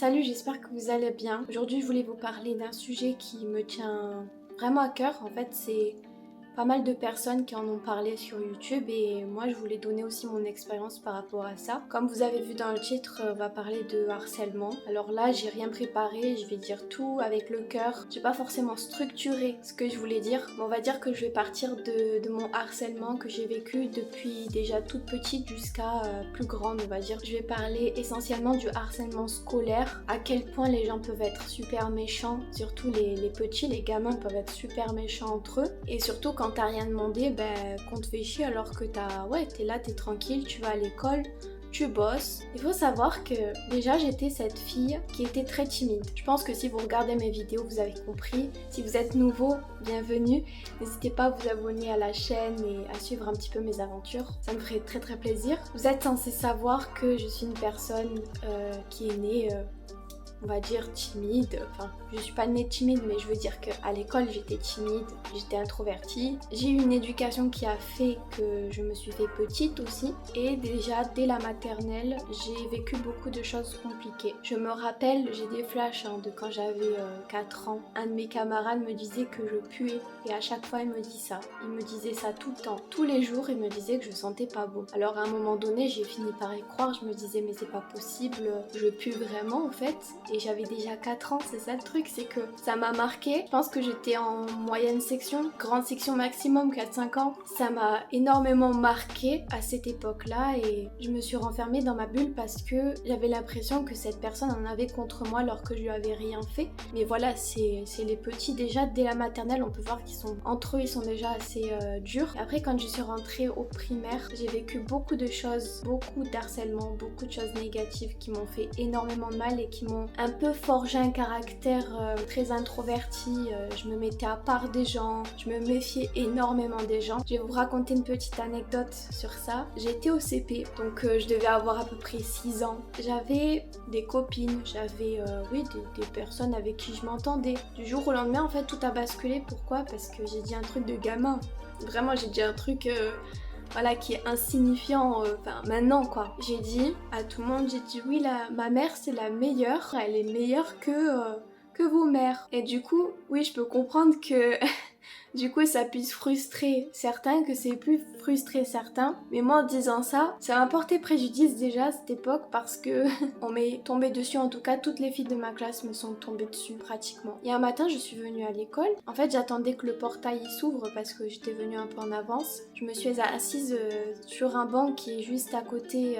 Salut, j'espère que vous allez bien. Aujourd'hui, je voulais vous parler d'un sujet qui me tient vraiment à cœur. En fait, c'est pas mal de personnes qui en ont parlé sur YouTube et moi, je voulais donner aussi mon expérience par rapport à ça. Comme vous avez vu dans le titre, on va parler de harcèlement. Alors là, j'ai rien préparé, je vais dire tout avec le cœur. J'ai pas forcément structuré ce que je voulais dire, mais on va dire que je vais partir de mon harcèlement que j'ai vécu depuis déjà toute petite jusqu'à plus grande, on va dire. Je vais parler essentiellement du harcèlement scolaire, à quel point les gens peuvent être super méchants, surtout les petits, les gamins peuvent être super méchants entre eux, et surtout quand t'as rien demandé, qu'on te fait chier alors que t'es là, t'es tranquille, tu vas à l'école, tu bosses. Il faut savoir que déjà j'étais cette fille qui était très timide. Je pense que si vous regardez mes vidéos, vous avez compris. Si vous êtes nouveau, bienvenue. N'hésitez pas à vous abonner à la chaîne et à suivre un petit peu mes aventures. Ça me ferait très très plaisir. Vous êtes censé savoir que je suis une personne qui est née... on va dire timide, enfin je suis pas née timide mais je veux dire qu'à l'école j'étais timide, j'étais introvertie. J'ai eu une éducation qui a fait que je me suis fait petite aussi et déjà dès la maternelle j'ai vécu beaucoup de choses compliquées. Je me rappelle, j'ai des flashs de quand j'avais 4 ans, un de mes camarades me disait que je puais et à chaque fois il me dit ça. Il me disait ça tout le temps, tous les jours il me disait que je sentais pas bon. Alors à un moment donné j'ai fini par y croire, je me disais mais c'est pas possible, je pue vraiment en fait. Et j'avais déjà 4 ans, c'est ça le truc, c'est que ça m'a marqué. Je pense que j'étais en moyenne section, grande section maximum, 4-5 ans. Ça m'a énormément marqué à cette époque-là et je me suis renfermée dans ma bulle parce que j'avais l'impression que cette personne en avait contre moi alors que je lui avais rien fait. Mais voilà, c'est les petits déjà, dès la maternelle, on peut voir qu'ils sont entre eux, ils sont déjà assez durs. Et après, quand je suis rentrée au primaire, j'ai vécu beaucoup de choses, beaucoup d'harcèlement, beaucoup de choses négatives qui m'ont fait énormément de mal et qui m'ont un peu forgé un caractère très introverti. Je me mettais à part des gens, je me méfiais énormément des gens. Je vais vous raconter une petite anecdote sur ça. J'étais au CP, donc je devais avoir à peu près 6 ans. J'avais des copines, j'avais des personnes avec qui je m'entendais. Du jour au lendemain, en fait, tout a basculé. Pourquoi? Parce que j'ai dit un truc de gamin. Vraiment, j'ai dit un truc... voilà, qui est insignifiant, maintenant quoi. J'ai dit à tout le monde, j'ai dit oui, ma mère c'est la meilleure, elle est meilleure que vos mères. Et du coup, oui, je peux comprendre que du coup ça puisse frustrer certains, que c'est plus frustrer certains. Mais moi en disant ça m'a porté préjudice déjà à cette époque parce que on m'est tombé dessus, en tout cas toutes les filles de ma classe me sont tombées dessus pratiquement. Et un matin je suis venue à l'école, en fait j'attendais que le portail s'ouvre parce que j'étais venue un peu en avance. Je me suis assise sur un banc qui est juste à côté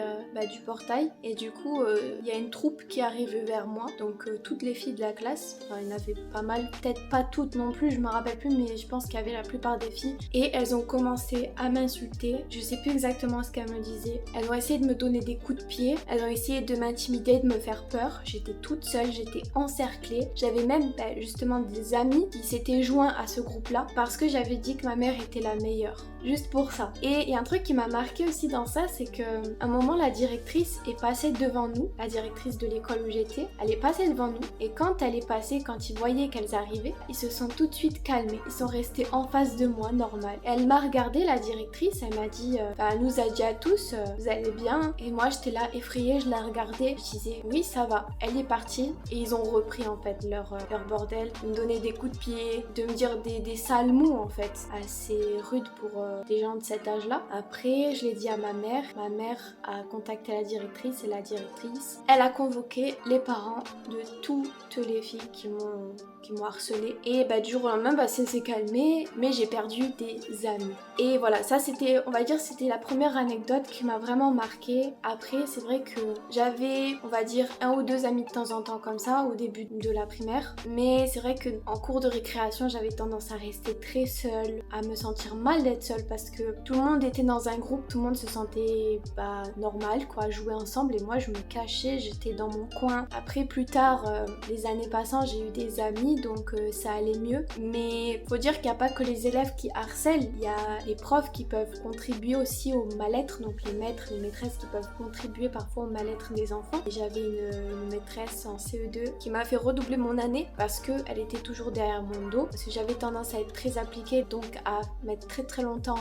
du portail et du coup il y a une troupe qui arrive vers moi, donc toutes les filles de la classe, il y en avait pas mal, peut-être pas toutes non plus, je me rappelle plus, mais je pense qu'il y avait la plupart des filles et elles ont commencé à m'insulter. Je sais plus exactement ce qu'elles me disaient. Elles ont essayé de me donner des coups de pied, elles ont essayé de m'intimider, de me faire peur. J'étais toute seule, j'étais encerclée. J'avais même justement des amis qui s'étaient joints à ce groupe-là parce que j'avais dit que ma mère était la meilleure. Juste pour ça. Et il y a un truc qui m'a marqué aussi dans ça, c'est que à un moment la directrice est passée devant nous, la directrice de l'école où j'étais, elle est passée devant nous et quand elle est passée, quand ils voyaient qu'elles arrivaient, ils se sont tout de suite calmés. Ils sont restés en face de moi, normal. Elle m'a regardé, la directrice, elle m'a dit, elle nous a dit à tous, vous allez bien? Et moi j'étais là effrayée, je la regardais, je disais oui ça va. Elle est partie et ils ont repris en fait leur bordel, de me donner des coups de pied, de me dire des sales mots en fait, assez rudes pour des gens de cet âge-là. Après, je l'ai dit à ma mère a contacté la directrice et la directrice, elle a convoqué les parents de toutes les filles qui m'ont harcelée et du jour au lendemain ça s'est calmé, mais j'ai perdu des amis. Et voilà, ça c'était, on va dire, c'était la première anecdote qui m'a vraiment marquée. Après, c'est vrai que j'avais, on va dire, 1 ou 2 amis de temps en temps comme ça au début de la primaire, mais c'est vrai que en cours de récréation, j'avais tendance à rester très seule, à me sentir mal d'être seule parce que tout le monde était dans un groupe, tout le monde se sentait normal quoi, jouer ensemble et moi je me cachais, j'étais dans mon coin. Après plus tard, les années passant, j'ai eu des amis donc ça allait mieux, mais faut dire qu'il n'y a pas que les élèves qui harcèlent, il y a les profs qui peuvent contribuer aussi au mal-être, donc les maîtres, les maîtresses qui peuvent contribuer parfois au mal-être des enfants. Et j'avais une maîtresse en CE2 qui m'a fait redoubler mon année parce qu'elle était toujours derrière mon dos, parce que j'avais tendance à être très appliquée, donc à mettre très très longtemps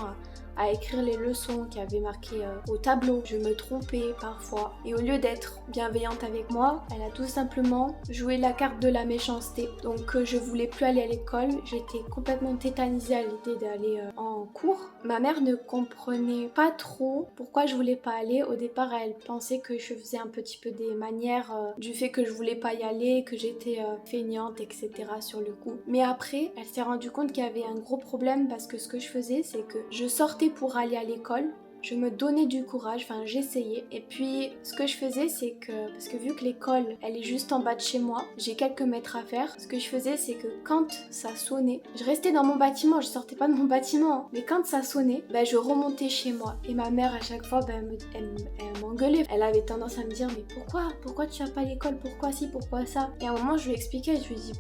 à écrire les leçons qui avaient marqué au tableau. Je me trompais parfois. Et au lieu d'être bienveillante avec moi, elle a tout simplement joué la carte de la méchanceté. Donc je voulais plus aller à l'école. J'étais complètement tétanisée à l'idée d'aller en cours. Ma mère ne comprenait pas trop pourquoi je voulais pas aller. Au départ, elle pensait que je faisais un petit peu des manières du fait que je voulais pas y aller, que j'étais feignante, etc. sur le coup. Mais après, elle s'est rendue compte qu'il y avait un gros problème parce que ce que je faisais, c'est que je sortais pour aller à l'école. Je me donnais du courage, enfin j'essayais. Et puis ce que je faisais c'est que, parce que vu que l'école elle est juste en bas de chez moi, j'ai quelques mètres à faire, ce que je faisais c'est que quand ça sonnait, je restais dans mon bâtiment, je sortais pas de mon bâtiment, hein. Mais quand ça sonnait, je remontais chez moi. Et ma mère à chaque fois, elle m'engueulait. Elle avait tendance à me dire mais pourquoi tu vas pas à l'école, pourquoi ci, pourquoi ça. Et à un moment je lui expliquais, je lui dis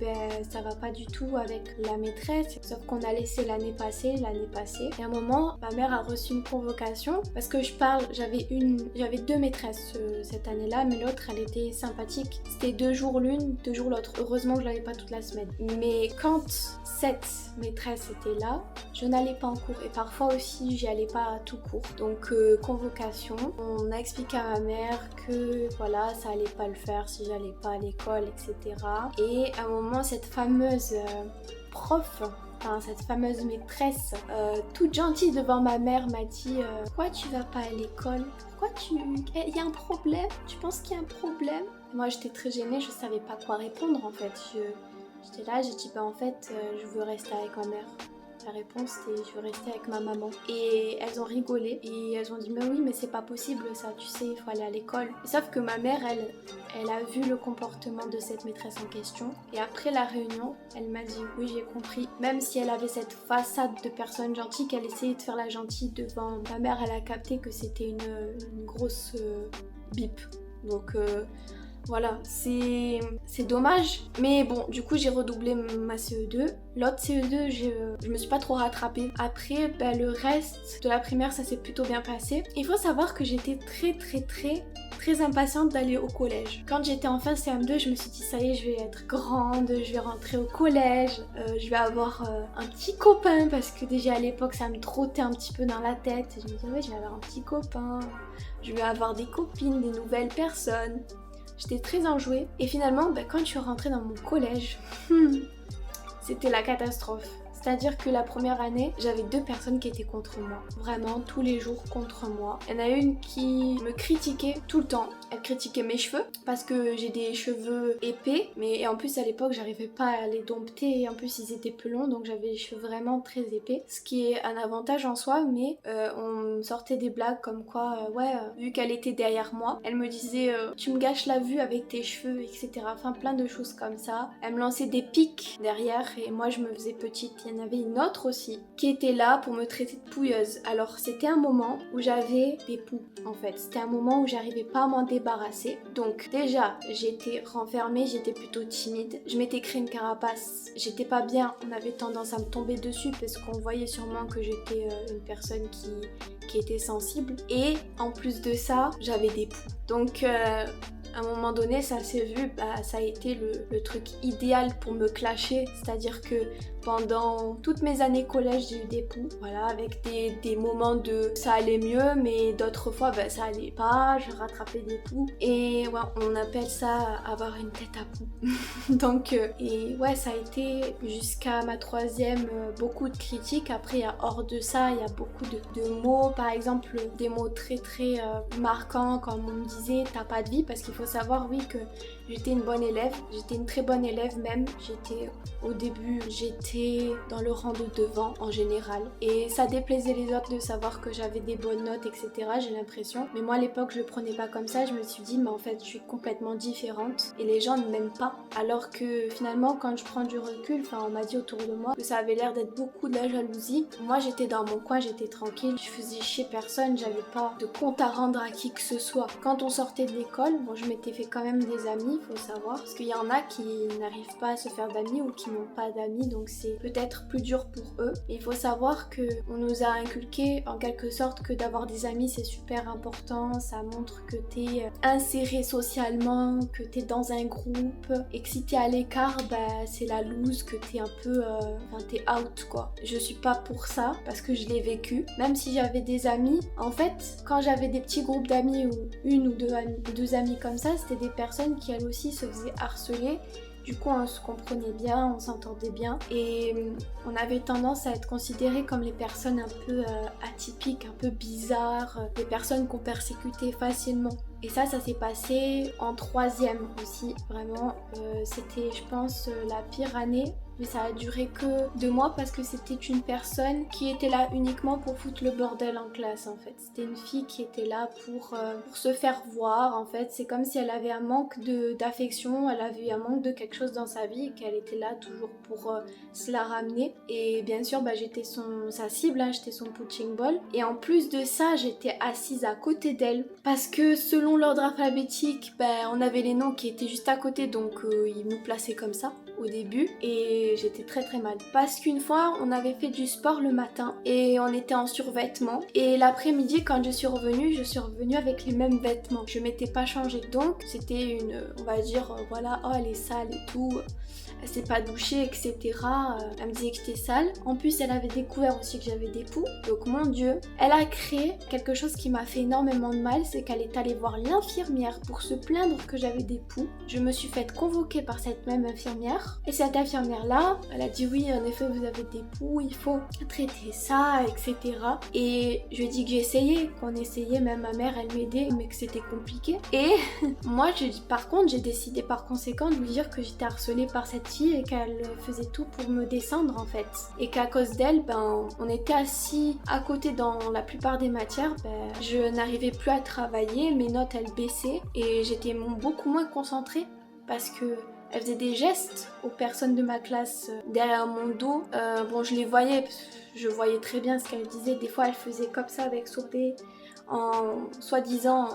ça va pas du tout avec la maîtresse, sauf qu'on a laissé l'année passée. Et à un moment, ma mère a reçu une convocation parce que j'avais 2 maîtresses cette année-là, mais l'autre elle était sympathique. C'était 2 jours l'une, 2 jours l'autre. Heureusement que je l'avais pas toute la semaine. Mais quand cette maîtresse était là, je n'allais pas en cours et parfois aussi j'y allais pas à tout court. Donc convocation, on a expliqué à ma mère que voilà ça allait pas le faire si j'allais pas à l'école, etc. Et à un moment cette fameuse prof, cette fameuse maîtresse toute gentille devant ma mère m'a dit pourquoi tu vas pas à l'école, il y a un problème, tu penses qu'il y a un problème? Moi j'étais très gênée, je savais pas quoi répondre en fait. J'étais là, j'ai dit en fait je veux rester avec ma mère. La réponse c'était je veux rester avec ma maman. Et elles ont rigolé et elles ont dit mais oui mais c'est pas possible ça, tu sais il faut aller à l'école. Sauf que ma mère elle a vu le comportement de cette maîtresse en question et après la réunion elle m'a dit oui j'ai compris. Même si elle avait cette façade de personne gentille qu'elle essayait de faire la gentille devant ma mère, elle a capté que c'était une grosse bip. Donc voilà, c'est dommage. Mais bon, du coup, j'ai redoublé ma CE2. L'autre CE2, je me suis pas trop rattrapée. Après, le reste de la primaire, ça s'est plutôt bien passé. Il faut savoir que j'étais très impatiente d'aller au collège. Quand j'étais en fin CM2, je me suis dit ça y est, je vais être grande, je vais rentrer au collège, je vais avoir un petit copain parce que déjà à l'époque, ça me trottait un petit peu dans la tête. Je me disais ouais, je vais avoir un petit copain, je vais avoir des copines, des nouvelles personnes. J'étais très enjouée et finalement quand je suis rentrée dans mon collège, c'était la catastrophe. C'est-à-dire que la première année, j'avais 2 personnes qui étaient contre moi. Vraiment, tous les jours contre moi. Il y en a une qui me critiquait tout le temps. Elle critiquait mes cheveux parce que j'ai des cheveux épais. Mais en plus, à l'époque, j'arrivais pas à les dompter. Et en plus, ils étaient plus longs. Donc, j'avais les cheveux vraiment très épais. Ce qui est un avantage en soi. Mais on me sortait des blagues comme quoi, vu qu'elle était derrière moi, elle me disait tu me gâches la vue avec tes cheveux, etc. Enfin, plein de choses comme ça. Elle me lançait des pics derrière. Et moi, je me faisais petite. Il y en avait une autre aussi qui était là pour me traiter de pouilleuse. Alors c'était un moment où j'avais des poux en fait. C'était un moment où j'arrivais pas à m'en débarrasser. Donc déjà j'étais renfermée, j'étais plutôt timide. Je m'étais créé une carapace. J'étais pas bien. On avait tendance à me tomber dessus parce qu'on voyait sûrement que j'étais une personne qui était sensible. Et en plus de ça, j'avais des poux. Donc à un moment donné, ça s'est vu, ça a été le truc idéal pour me clasher. C'est-à-dire que pendant toutes mes années collège, j'ai eu des poux, voilà, avec des moments de ça allait mieux, mais d'autres fois, ça allait pas, je rattrapais des poux. Et ouais, on appelle ça avoir une tête à poux. Donc, et ouais, ça a été jusqu'à ma 3e beaucoup de critiques. Après, il y a hors de ça, il y a beaucoup de mots, par exemple, des mots très marquants, comme on me disait, t'as pas de vie, parce qu'il faut savoir, oui, que j'étais une bonne élève, j'étais une très bonne élève même. Au début, j'étais dans le rang de devant en général. Et ça déplaisait les autres de savoir que j'avais des bonnes notes, etc. J'ai l'impression. Mais moi à l'époque, je le prenais pas comme ça. Je me suis dit, mais en fait, je suis complètement différente. Et les gens ne m'aiment pas. Alors que finalement, quand je prends du recul, on m'a dit autour de moi que ça avait l'air d'être beaucoup de la jalousie. Moi, j'étais dans mon coin, j'étais tranquille. Je faisais chier personne, j'avais pas de compte à rendre à qui que ce soit. Quand on sortait de l'école, bon, je m'étais fait quand même des amis. faut savoir. Parce qu'il y en a qui n'arrivent pas à se faire d'amis ou qui n'ont pas d'amis, donc c'est peut-être plus dur pour eux. Et il faut savoir qu'on nous a inculqué en quelque sorte que d'avoir des amis c'est super important, ça montre que t'es inséré socialement, que t'es dans un groupe, et que si t'es à l'écart, c'est la loose, que t'es un peu... t'es out quoi. Je suis pas pour ça, parce que je l'ai vécu. Même si j'avais des amis, en fait, quand j'avais des petits groupes d'amis ou une ou deux amis comme ça, c'était des personnes qui elles aussi se faisaient harceler. Du coup, on se comprenait bien, on s'entendait bien et on avait tendance à être considérés comme les personnes un peu atypiques, un peu bizarres, des personnes qu'on persécutait facilement. Et ça s'est passé en 3e aussi, vraiment. C'était, je pense, la pire année. Mais ça a duré que 2 mois parce que c'était une personne qui était là uniquement pour foutre le bordel en classe en fait. C'était une fille qui était là pour se faire voir en fait. C'est comme si elle avait un manque d'affection, elle avait un manque de quelque chose dans sa vie et qu'elle était là toujours pour se la ramener. Et bien sûr, j'étais sa cible, hein, j'étais son punching ball. Et en plus de ça, j'étais assise à côté d'elle parce que selon l'ordre alphabétique, on avait les noms qui étaient juste à côté donc ils nous plaçaient comme ça au début et j'étais très très mal parce qu'une fois on avait fait du sport le matin et on était en survêtement et l'après-midi quand je suis revenue avec les mêmes vêtements, je m'étais pas changée donc c'était on va dire voilà, oh elle est sale et tout, elle s'est pas douchée etc. Elle me disait que j'étais sale, en plus elle avait découvert aussi que j'avais des poux, donc mon dieu, elle a créé quelque chose qui m'a fait énormément de mal, c'est qu'elle est allée voir l'infirmière pour se plaindre que j'avais des poux. Je me suis faite convoquer par cette même infirmière et cette infirmière là, elle a dit oui en effet vous avez des poux, il faut traiter ça etc. Et je lui ai dit que j'essayais, qu'on essayait, même ma mère elle m'aidait mais que c'était compliqué et moi par contre j'ai décidé par conséquent de lui dire que j'étais harcelée par cette fille et qu'elle faisait tout pour me descendre en fait et qu'à cause d'elle on était assis à côté dans la plupart des matières, je n'arrivais plus à travailler, mes notes elles baissaient et j'étais beaucoup moins concentrée parce que elle faisait des gestes aux personnes de ma classe derrière mon dos. Je les voyais, je voyais très bien ce qu'elle disait. Des fois, elle faisait comme ça avec sourdé, soi-disant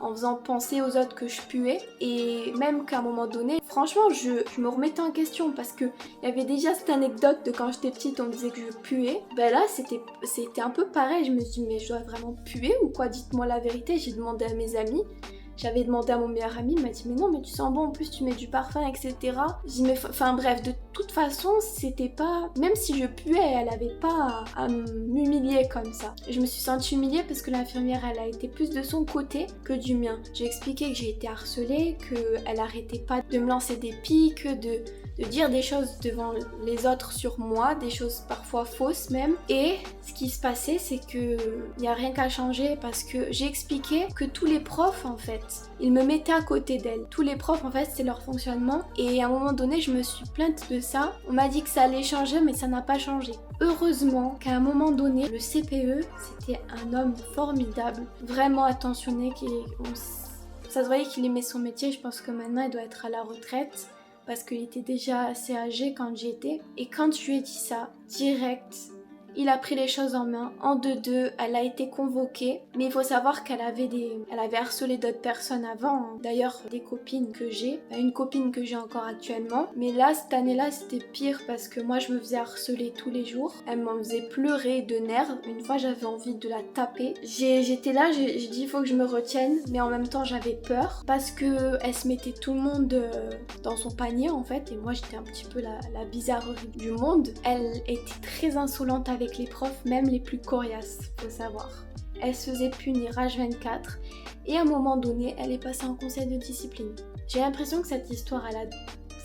en faisant penser aux autres que je puais. Et même qu'à un moment donné, franchement, je me remettais en question parce que il y avait déjà cette anecdote de quand j'étais petite, on me disait que je puais. Là, c'était un peu pareil. Je me suis dit, mais je dois vraiment puer ou quoi? Dites-moi la vérité. J'ai demandé à mes amis. J'avais demandé à mon meilleur ami, il m'a dit mais non mais tu sens bon, en plus tu mets du parfum etc. J'ai dit mais enfin bref, de toute façon c'était pas, même si je puais, elle avait pas à m'humilier comme ça. Je me suis sentie humiliée parce que l'infirmière elle a été plus de son côté que du mien. J'ai expliqué que j'ai été harcelée, qu'elle arrêtait pas de me lancer des pics, de dire des choses devant les autres sur moi, des choses parfois fausses même. Et ce qui se passait, c'est que il n'y a rien qu'à changer parce que j'ai expliqué que tous les profs en fait, ils me mettaient à côté d'elle. Tous les profs en fait, c'est leur fonctionnement. Et à un moment donné, je me suis plainte de ça. On m'a dit que ça allait changer, mais ça n'a pas changé. Heureusement qu'à un moment donné, le CPE, c'était un homme formidable, vraiment attentionné, ça se voyait qu'il aimait son métier. Je pense que maintenant, il doit être à la retraite parce qu'il était déjà assez âgé quand j'y étais. Et quand je lui ai dit ça, direct, il a pris les choses en main. En 2-2, elle a été convoquée. Mais il faut savoir qu'elle avait harcelé d'autres personnes avant. Hein. D'ailleurs, des copines que j'ai. Une copine que j'ai encore actuellement. Mais là, cette année-là, c'était pire parce que moi, je me faisais harceler tous les jours. Elle m'en faisait pleurer de nerfs. Une fois, j'avais envie de la taper. J'étais là, j'ai dit, il faut que je me retienne. Mais en même temps, j'avais peur parce que elle se mettait tout le monde dans son panier, en fait. Et moi, j'étais un petit peu la bizarrerie du monde. Elle était très insolente avec les profs, même les plus coriaces, faut savoir. Elle se faisait punir H24 et à un moment donné, elle est passée en conseil de discipline. J'ai l'impression que cette histoire,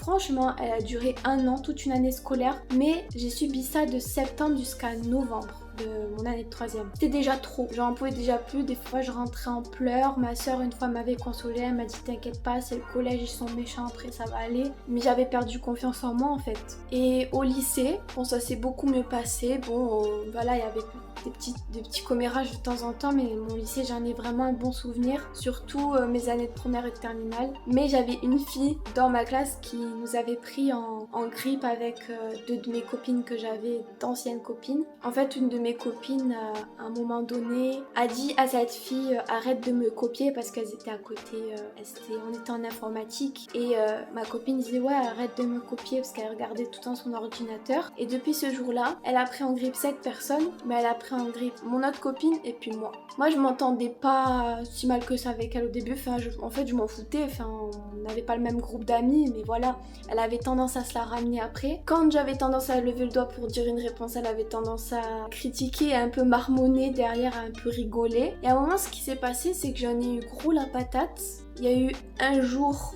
franchement, elle a duré 1 an, toute une année scolaire, mais j'ai subi ça de septembre jusqu'à novembre de mon année de 3e. C'était déjà trop, j'en pouvais déjà plus, des fois je rentrais en pleurs, ma soeur une fois m'avait consolée, elle m'a dit t'inquiète pas, c'est le collège, ils sont méchants, après ça va aller, mais j'avais perdu confiance en moi en fait. Et au lycée, ça s'est beaucoup mieux passé, voilà, il y avait des petits commérages de temps en temps, mais mon lycée j'en ai vraiment un bon souvenir, surtout mes années de première et de terminale. Mais j'avais une fille dans ma classe qui nous avait pris en grippe avec 2 de mes copines que j'avais, d'anciennes copines. En fait, une de mes copines, à un moment donné, a dit à cette fille arrête de me copier parce qu'elles étaient à côté, on était en informatique et ma copine disait ouais arrête de me copier parce qu'elle regardait tout le temps son ordinateur. Et depuis ce jour-là, elle a pris en grippe cette personne, mais elle a pris en grippe mon autre copine et puis moi. Moi je m'entendais pas si mal que ça avec elle au début, en fait je m'en foutais, on n'avait pas le même groupe d'amis, mais voilà, elle avait tendance à se la ramener après. Quand j'avais tendance à lever le doigt pour dire une réponse, elle avait tendance à critiquer, à un peu marmonner derrière, à un peu rigoler. Et à un moment, ce qui s'est passé, c'est que j'en ai eu gros la patate. Il y a eu un jour,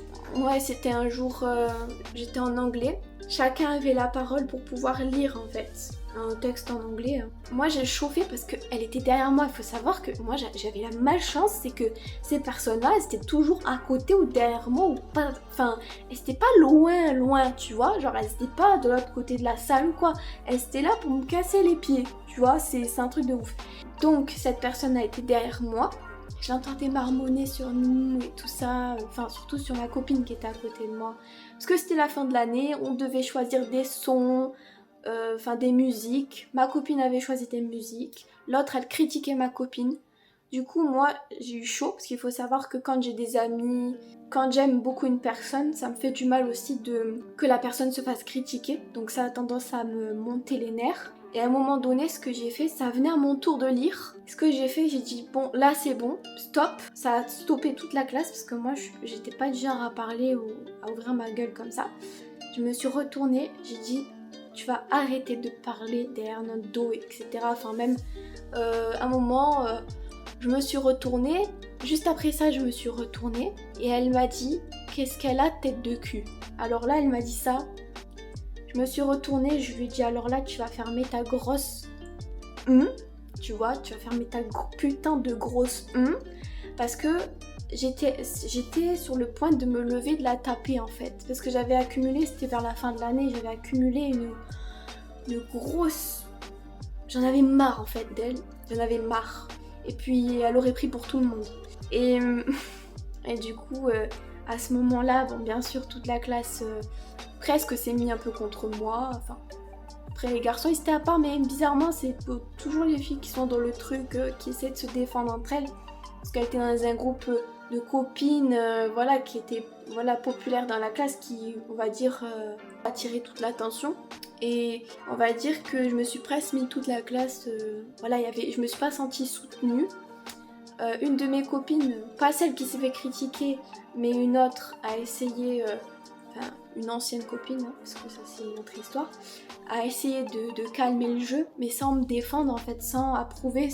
c'était un jour, j'étais en anglais. Chacun avait la parole pour pouvoir lire en fait un texte en anglais. Moi j'ai chauffé parce qu'elle était derrière moi. Il faut savoir que moi j'avais la malchance, c'est que ces personnes-là, elles étaient toujours à côté ou derrière moi ou pas. Elles étaient pas loin, tu vois. Genre elles étaient pas de l'autre côté de la salle ou quoi. Elles étaient là pour me casser les pieds, tu vois. C'est un truc de ouf. Donc cette personne a été derrière moi. Je l'entendais marmonner sur nous et tout ça, surtout sur ma copine qui était à côté de moi. Parce que c'était la fin de l'année, on devait choisir des sons, des musiques. Ma copine avait choisi des musiques, l'autre elle critiquait ma copine. Du coup moi j'ai eu chaud parce qu'il faut savoir que quand j'ai des amis, quand j'aime beaucoup une personne, ça me fait du mal aussi que la personne se fasse critiquer. Donc ça a tendance à me monter les nerfs. Et à un moment donné, ce que j'ai fait, ça venait à mon tour de lire. Ce que j'ai fait, j'ai dit bon, là c'est bon, stop. Ça a stoppé toute la classe parce que moi, j'étais pas du genre à parler ou à ouvrir ma gueule comme ça. Je me suis retournée, j'ai dit tu vas arrêter de parler derrière notre dos, etc. À un moment, je me suis retournée. Juste après ça, je me suis retournée et elle m'a dit qu'est-ce qu'elle a tête de cul. Alors là, elle m'a dit ça. Je me suis retournée, je lui ai dit alors là tu vas fermer ta grosse tu vois, tu vas fermer ta putain de grosse parce que j'étais sur le point de me lever, de la taper en fait, parce que j'avais accumulé, c'était vers la fin de l'année, j'avais accumulé une grosse, j'en avais marre en fait d'elle, j'en avais marre et puis elle aurait pris pour tout le monde et du coup à ce moment-là, bon bien sûr toute la classe presque s'est mis un peu contre moi, après les garçons ils étaient à part, mais bizarrement c'est toujours les filles qui sont dans le truc, qui essaient de se défendre entre elles, parce qu'elles étaient dans un groupe de copines, qui étaient populaires dans la classe, qui on va dire attirait toute l'attention, et on va dire que je me suis presque mis toute la classe, je me suis pas sentie soutenue. Une de mes copines, pas celle qui s'est fait critiquer, mais une autre a essayé, une ancienne copine, parce que ça c'est une autre histoire, a essayé de calmer le jeu, mais sans me défendre en fait, sans approuver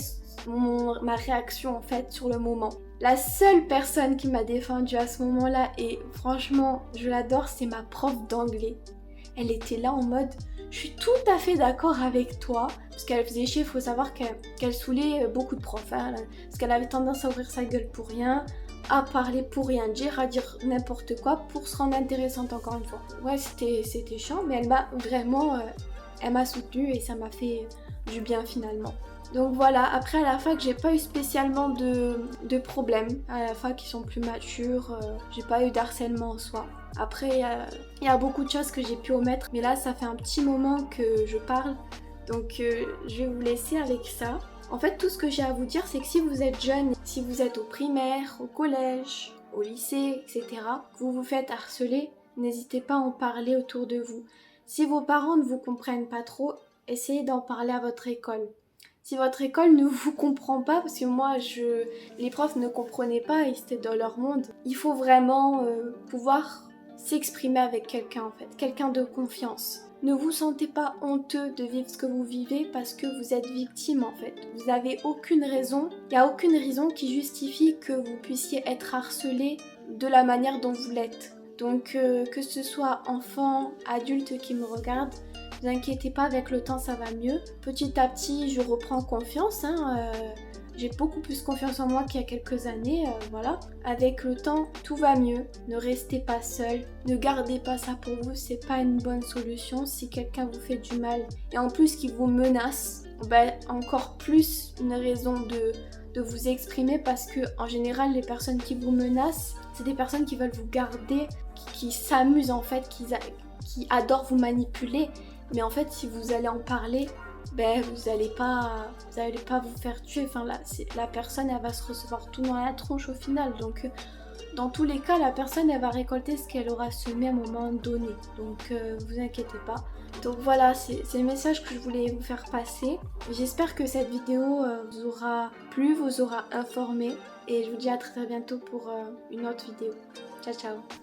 ma réaction en fait sur le moment. La seule personne qui m'a défendue à ce moment-là, et franchement je l'adore, c'est ma prof d'anglais. Elle était là en mode je suis tout à fait d'accord avec toi, parce qu'elle faisait chier, il faut savoir qu'elle saoulait beaucoup de profs, parce qu'elle avait tendance à ouvrir sa gueule pour rien, à parler pour rien dire, à dire n'importe quoi pour se rendre intéressante encore une fois. Ouais, c'était chiant, mais elle m'a vraiment, elle m'a soutenue et ça m'a fait du bien finalement. Donc voilà, après à la fac j'ai pas eu spécialement de problèmes, à la fac ils sont plus matures, j'ai pas eu d'harcèlement en soi. Après il y a beaucoup de choses que j'ai pu omettre, mais là ça fait un petit moment que je parle, donc je vais vous laisser avec ça. En fait tout ce que j'ai à vous dire c'est que si vous êtes jeune, si vous êtes au primaire, au collège, au lycée, etc., que vous vous faites harceler, n'hésitez pas à en parler autour de vous. Si vos parents ne vous comprennent pas trop, essayez d'en parler à votre école. Si votre école ne vous comprend pas, parce que moi, les profs ne comprenaient pas, ils étaient dans leur monde, il faut vraiment pouvoir s'exprimer avec quelqu'un en fait, quelqu'un de confiance. Ne vous sentez pas honteux de vivre ce que vous vivez parce que vous êtes victime en fait. Vous n'avez aucune raison, il n'y a aucune raison qui justifie que vous puissiez être harcelé de la manière dont vous l'êtes. Donc que ce soit enfant, adulte qui me regarde, ne vous inquiétez pas, avec le temps ça va mieux. Petit à petit je reprends confiance, j'ai beaucoup plus confiance en moi qu'il y a quelques années, voilà. Avec le temps tout va mieux, ne restez pas seul, ne gardez pas ça pour vous, c'est pas une bonne solution. Si quelqu'un vous fait du mal et en plus qu'il vous menace, encore plus une raison de vous exprimer, parce que en général les personnes qui vous menacent, c'est des personnes qui veulent vous garder, qui s'amusent en fait, qui adorent vous manipuler. Mais en fait, si vous allez en parler, ben vous allez pas vous faire tuer. Enfin là, la personne elle va se recevoir tout dans la tronche au final. Donc dans tous les cas, la personne elle va récolter ce qu'elle aura semé à un moment donné. Donc vous inquiétez pas. Donc voilà, c'est le message que je voulais vous faire passer. J'espère que cette vidéo vous aura plu, vous aura informé. Et je vous dis à très bientôt pour une autre vidéo. Ciao ciao.